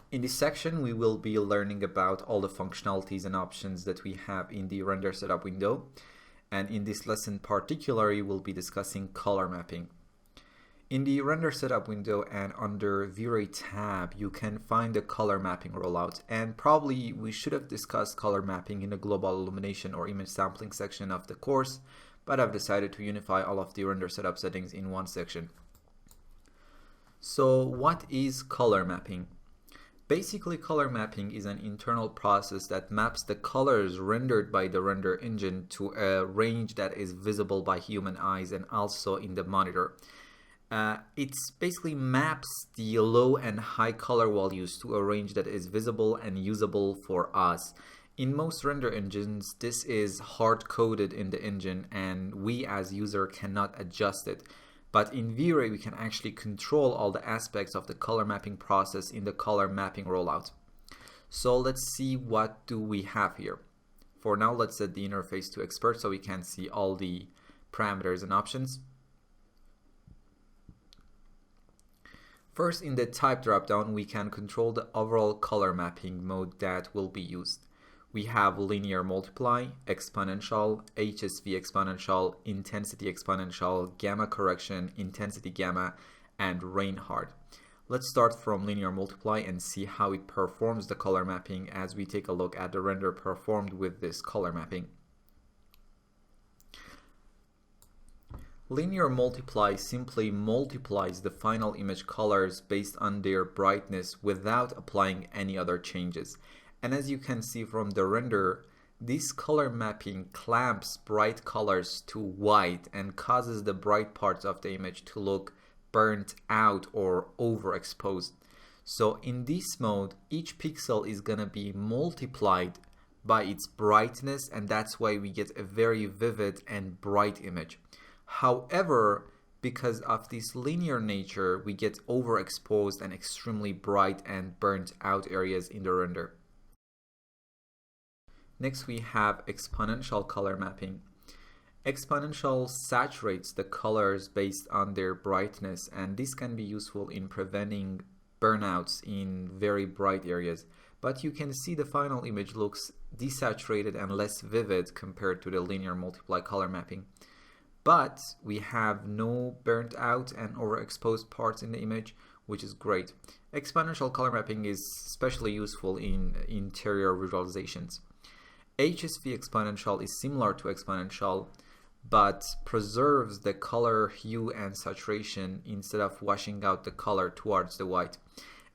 In this section, we will be learning about all the functionalities and options that we have in the render setup window. And in this lesson particularly, we'll be discussing color mapping. In the render setup window and under V-Ray tab, you can find the color mapping rollout. And probably we should have discussed color mapping in the global illumination or image sampling section of the course, but I've decided to unify all of the render setup settings in one section. So what is color mapping? Basically, color mapping is an internal process that maps the colors rendered by the render engine to a range that is visible by human eyes and also in the monitor. It basically maps the low and high color values to a range that is visible and usable for us. In most render engines, this is hard-coded in the engine and we as user cannot adjust it. But in V-Ray, we can actually control all the aspects of the color mapping process in the color mapping rollout. So let's see what do we have here. For now, let's set the interface to expert so we can see all the parameters and options. First, in the type dropdown, we can control the overall color mapping mode that will be used. We have linear multiply, exponential, HSV exponential, intensity exponential, gamma correction, intensity gamma, and Reinhardt. Let's start from linear multiply and see how it performs the color mapping as we take a look at the render performed with this color mapping. Linear multiply simply multiplies the final image colors based on their brightness without applying any other changes. And as you can see from the render, this color mapping clamps bright colors to white and causes the bright parts of the image to look burnt out or overexposed. So in this mode, each pixel is going to be multiplied by its brightness, and that's why we get a very vivid and bright image. However, because of this linear nature, we get overexposed and extremely bright and burnt out areas in the render. Next, we have exponential color mapping. Exponential saturates the colors based on their brightness, and this can be useful in preventing burnouts in very bright areas. But you can see the final image looks desaturated and less vivid compared to the linear multiply color mapping. But we have no burnt out and overexposed parts in the image, which is great. Exponential color mapping is especially useful in interior visualizations. HSV exponential is similar to exponential, but preserves the color hue and saturation instead of washing out the color towards the white.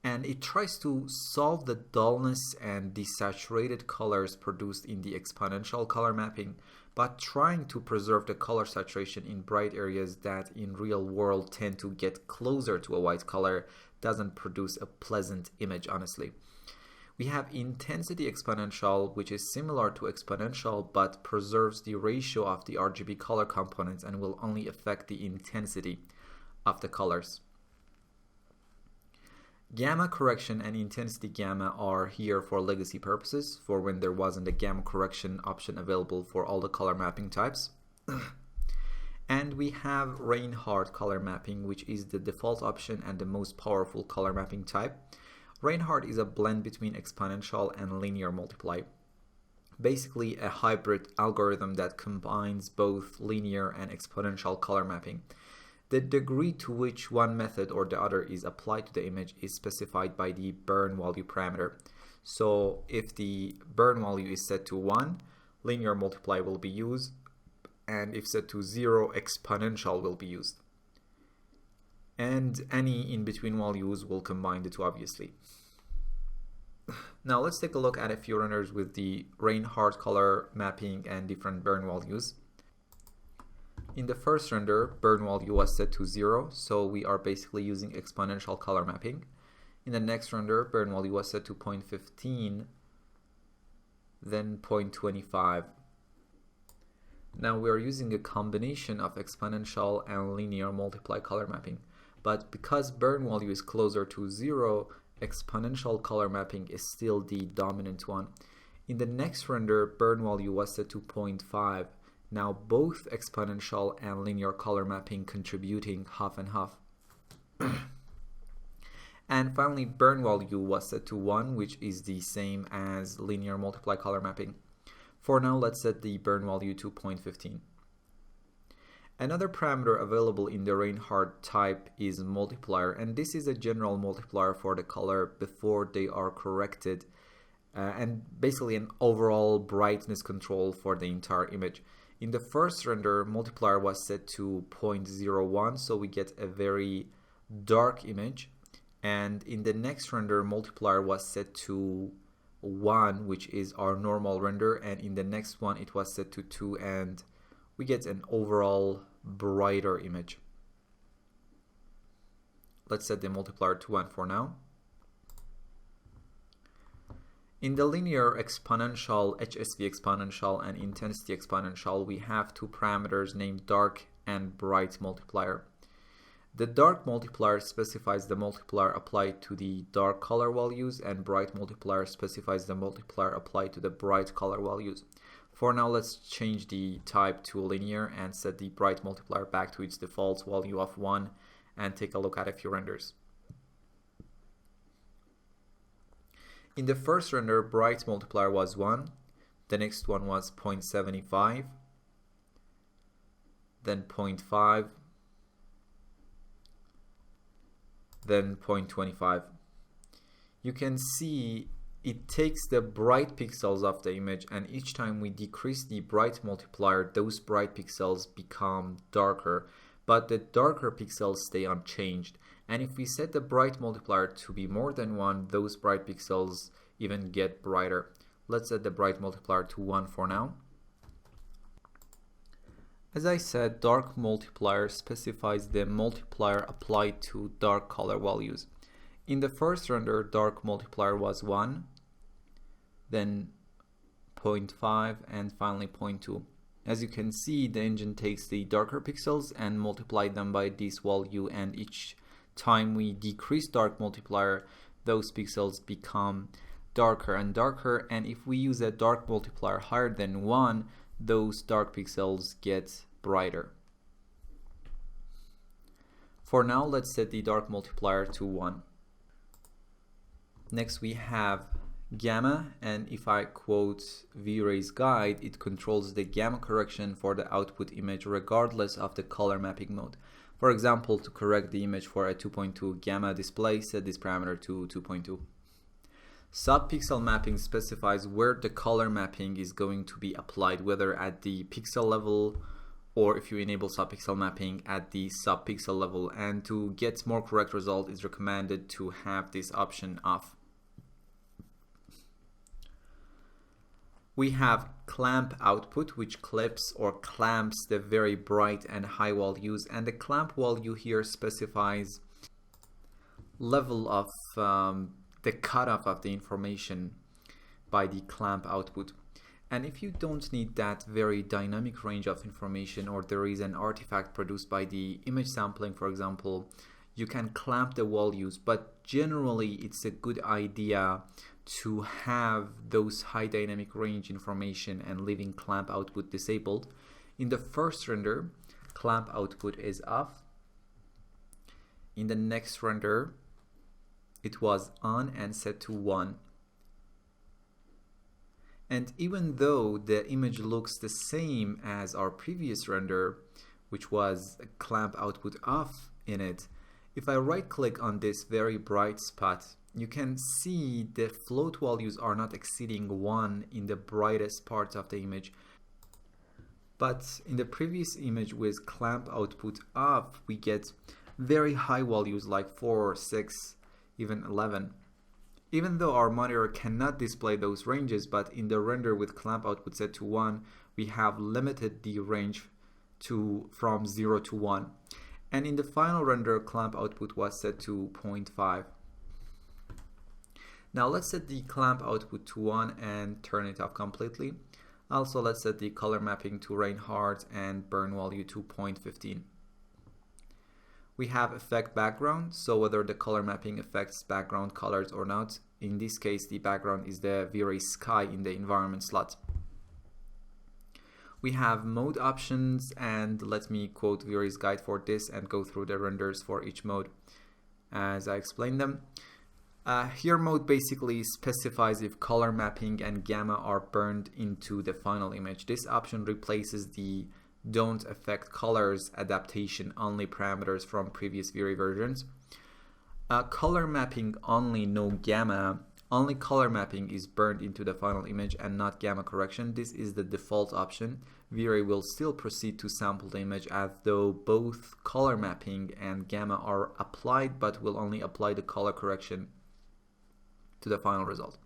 And it tries to solve the dullness and desaturated colors produced in the exponential color mapping, but trying to preserve the color saturation in bright areas that in real world tend to get closer to a white color doesn't produce a pleasant image, honestly. We have intensity exponential, which is similar to exponential but preserves the ratio of the RGB color components and will only affect the intensity of the colors. Gamma correction and intensity gamma are here for legacy purposes, for when there wasn't a gamma correction option available for all the color mapping types. And we have Reinhardt color mapping, which is the default option and the most powerful color mapping type. Reinhardt is a blend between exponential and linear multiply. Basically a hybrid algorithm that combines both linear and exponential color mapping. The degree to which one method or the other is applied to the image is specified by the burn value parameter. So if the burn value is set to 1, linear multiply will be used, and if set to 0, exponential will be used. And any in-between values will combine the two, obviously. Now let's take a look at a few renders with the Reinhardt color mapping and different burn values. In the first render, burn value was set to 0, so we are basically using exponential color mapping. In the next render, burn value was set to 0.15, then 0.25. Now we are using a combination of exponential and linear multiply color mapping. But because burn value is closer to 0, exponential color mapping is still the dominant one. In the next render, burn value was set to 0.5. Now both exponential and linear color mapping contributing half and half. And finally, burn value was set to 1, which is the same as linear multiply color mapping. For now, let's set the burn value to 0.15. Another parameter available in the Reinhardt type is multiplier, and this is a general multiplier for the color before they are corrected, and basically an overall brightness control for the entire image. In the first render, multiplier was set to 0.01, so we get a very dark image, and in the next render, multiplier was set to 1, which is our normal render, and in the next one it was set to 2, and we get an overall brighter image. Let's set the multiplier to 1 for now. In the linear exponential, HSV exponential, and intensity exponential, we have two parameters named dark and bright multiplier. The dark multiplier specifies the multiplier applied to the dark color values, and bright multiplier specifies the multiplier applied to the bright color values. For now, let's change the type to linear and set the bright multiplier back to its default value of 1 and take a look at a few renders. In the first render, bright multiplier was 1, the next one was 0.75, then 0.5, then 0.25. You can see it takes the bright pixels of the image, and each time we decrease the bright multiplier, those bright pixels become darker, but the darker pixels stay unchanged. And if we set the bright multiplier to be more than 1, those bright pixels even get brighter. Let's set the bright multiplier to 1 for now. As I said, dark multiplier specifies the multiplier applied to dark color values. In the first render, dark multiplier was 1, then 0.5, and finally 0.2. As you can see, the engine takes the darker pixels and multiply them by this value, and each time we decrease dark multiplier, those pixels become darker and darker, and if we use a dark multiplier higher than 1, those dark pixels get brighter. For now, let's set the dark multiplier to 1. Next we have gamma, and if I quote V-Ray's guide, it controls the gamma correction for the output image regardless of the color mapping mode. For example, to correct the image for a 2.2 gamma display, set this parameter to 2.2. Subpixel mapping specifies where the color mapping is going to be applied, whether at the pixel level or if you enable subpixel mapping at the subpixel level, and to get more correct result it's recommended to have this option off. We have clamp output, which clips or clamps the very bright and high values, and the clamp value here specifies level of the cutoff of the information by the clamp output. And if you don't need that very dynamic range of information, or there is an artifact produced by the image sampling, for example, you can clamp the values, but generally it's a good idea to have those high dynamic range information and leaving clamp output disabled. In the first render, clamp output is off. In the next render, it was on and set to 1. And even though the image looks the same as our previous render, which was a clamp output off in it, if I right click on this very bright spot, you can see the float values are not exceeding 1 in the brightest parts of the image. But in the previous image with clamp output off, we get very high values like 4, 6, even 11. Even though our monitor cannot display those ranges, but in the render with clamp output set to 1, we have limited the range from 0 to 1. And in the final render, clamp output was set to 0.5. Now let's set the clamp output to 1 and turn it off completely. Also, let's set the color mapping to Reinhardt and burn value to 0.15. We have effect background, so whether the color mapping affects background colors or not. In this case, the background is the V-Ray sky in the environment slot. We have mode options, and let me quote V-Ray's guide for this and go through the renders for each mode. as I explained them. Here mode basically specifies if color mapping and gamma are burned into the final image. This option replaces the don't affect colors adaptation only parameters from previous V-Ray versions. Color mapping only, no gamma. Only color mapping is burned into the final image and not gamma correction. This is the default option. V-Ray will still proceed to sample the image as though both color mapping and gamma are applied, but will only apply the color correction to the final result.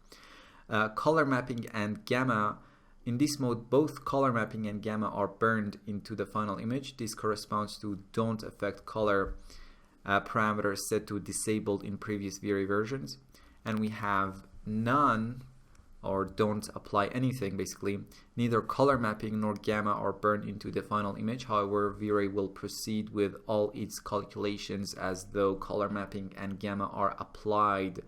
Color mapping and gamma, in this mode, both color mapping and gamma are burned into the final image. This corresponds to don't affect color parameters set to disabled in previous V-Ray versions. And we have none, or don't apply anything basically. Neither color mapping nor gamma are burned into the final image. However, V-Ray will proceed with all its calculations as though color mapping and gamma are applied.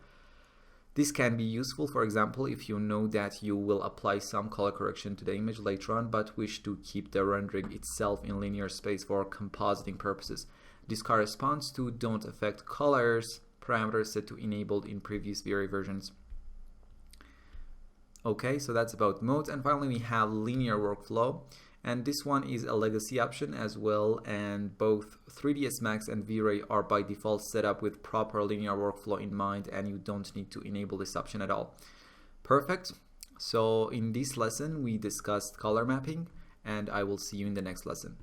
This can be useful, for example, if you know that you will apply some color correction to the image later on but wish to keep the rendering itself in linear space for compositing purposes. This corresponds to don't affect colors parameters set to enabled in previous V-Ray versions. Okay, so that's about modes. And finally we have linear workflow, and this one is a legacy option as well, and both 3ds Max and V-Ray are by default set up with proper linear workflow in mind, and you don't need to enable this option at all. Perfect. So in this lesson we discussed color mapping, and I will see you in the next lesson.